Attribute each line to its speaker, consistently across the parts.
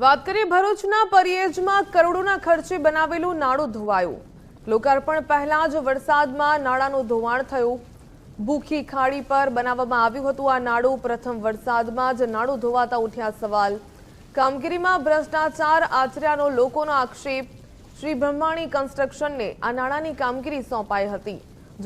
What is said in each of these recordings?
Speaker 1: વાત કરીએ ભરૂચના પરિયેજમાં કરોડોના ખર્ચે બનાવેલું નાળું ધોવાયું। લોકાર્પણ પહેલા જ વરસાદમાં નાળાનું ધોવાણ થયું। ભૂખી ખાડી પર બનાવવામાં આવ્યું હતું આ નાળું। પ્રથમ વરસાદમાં જ નાળું ધોવાતા ઉઠ્યા સવાલ। કામગીરીમાં ભ્રષ્ટાચાર આચર્યાનો લોકોનો આક્ષેપ। શ્રી બ્રહ્માણી કન્સ્ટ્રક્શનને આ નાળાની કામગીરી સોંપાઈ હતી।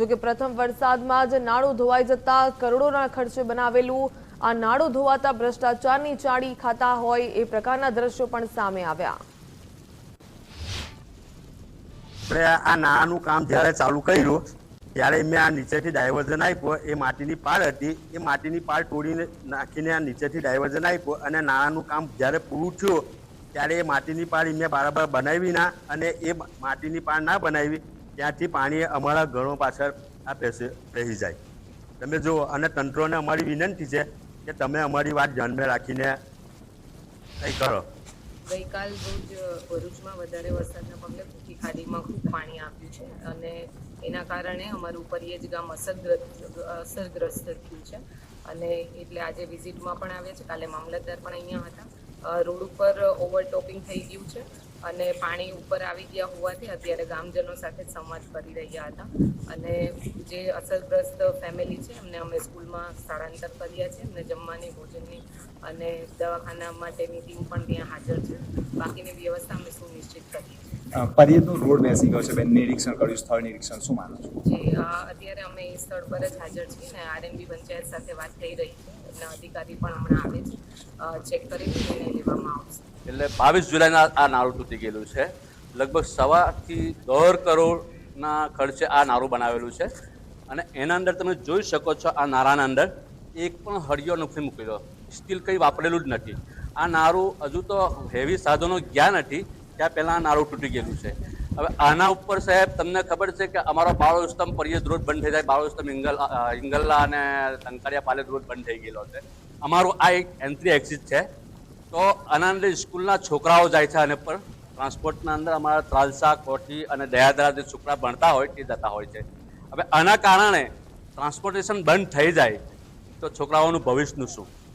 Speaker 1: જો કે પ્રથમ વરસાદમાં જ નાળું ધોવાઈ જતા કરોડોના ખર્ચે બનાવેલું આ નાળું ધોવાતા ભ્રષ્ટાચારની ચાડી ખાતા હોય એ પ્રકારના દ્રશ્યો પણ સામે આવ્યા।
Speaker 2: આ નાળાનું કામ જ્યારે ચાલુ કર્યું ત્યારે મેં આ નીચેથી ડાયવર્ઝન આપ્યો। એ માટીની પાળ હતી, એ માટીની પાળ તોડીને નાખીને આ નીચેથી ડાયવર્ઝન આપ્યો અને નાળાનું કામ જ્યારે પૂરું થયું ત્યારે એ માટીની પાળ મેં બરાબર બનાવી ના, અને એ માટીની પાળ ના બનાવી ત્યાંથી પાણી અમારા ઘરો પાછળ આ બેસી જાય। તમે જુઓ, અને તંત્રોને અમારી વિનંતી છે કે તમે અમારી વાત ધ્યાનમાં રાખીને કંઈ કરો।
Speaker 3: ગઈકાલ રોજ ભરૂચમાં વધારે વરસાદના પગલે ભૂખી ખાડીમાં ખૂબ પાણી આવ્યું છે અને એના કારણે અમારું પરિયેજ ગામ અસરગ્રસ્ત થયું છે અને એટલે આજે વિઝિટમાં પણ આવ્યા છે। કાલે મામલતદાર પણ અહીંયા હતા। રોડ ઉપર ઓવરટોપિંગ થઈ ગયું છે અને પાણી ઉપર આવી ગયા હોવાથી અત્યારે ગામજનો સાથે સંવાદ કરી રહ્યા હતા અને જે અસરગ્રસ્ત ફેમિલી છે એમને અમે સ્કૂલમાં સ્થળાંતર કર્યા છે। એમને જમવાની, ભોજનની અને દવાખાના માટેની ટીમ પણ ત્યાં હાજર છે। બાકીની વ્યવસ્થા અમે સુનિશ્ચિત કરીએ છીએ।
Speaker 4: પરિયેજનો રોડ બેસી ગયો છે, બેન નિરીક્ષણ કર્યું, સ્થળ નિરીક્ષણ શું માનો છો?
Speaker 3: જી, અત્યારે અમે એ સ્થળ પર જ હાજર છીએ અને આરએનબી પંચાયત સાથે વાત થઈ રહી છે। એમના અધિકારી પણ હમણાં આવે છે, ચેક કરી નિર્ણય લેવામાં આવશે।
Speaker 5: એટલે 22 જુલાઈના આ નાળું તૂટી ગયેલું છે। લગભગ 1.25 કરોડના ખર્ચે આ નાળું બનાવેલું છે અને એના અંદર તમે જોઈ શકો છો આ નાળાના અંદર એક પણ હળિયો નથી મૂકેલો, સ્ટીલ કંઈ વાપરેલું જ નથી। આ નાળું હજુ તો હેવી સાધનો ગયા નથી ત્યાં પહેલાં આ નાળું તૂટી ગયેલું છે। હવે આના ઉપર સાહેબ તમને ખબર છે કે અમારો બાળો સ્તંભ પરિયેજ રોડ બંધ થઈ જાય, બાળો સ્તંભ હિંગલ્લા અને ટંકારિયા પાલેજ રોડ બંધ થઈ ગયેલો છે। અમારું આ એક એન્ટ્રી એક્ઝિટ છે, તો આના અંદર સ્કૂલના છોકરાઓ જાય છે અને પર ટ્રાન્સપોર્ટના અંદર અમારા ત્રાલસા, કોઠી અને દયાદરા જે છોકરા ભણતા હોય તે જતા હોય છે। હવે આના કારણે ટ્રાન્સપોર્ટેશન બંધ થઈ જાય તો છોકરાઓનું ભવિષ્યનું શું?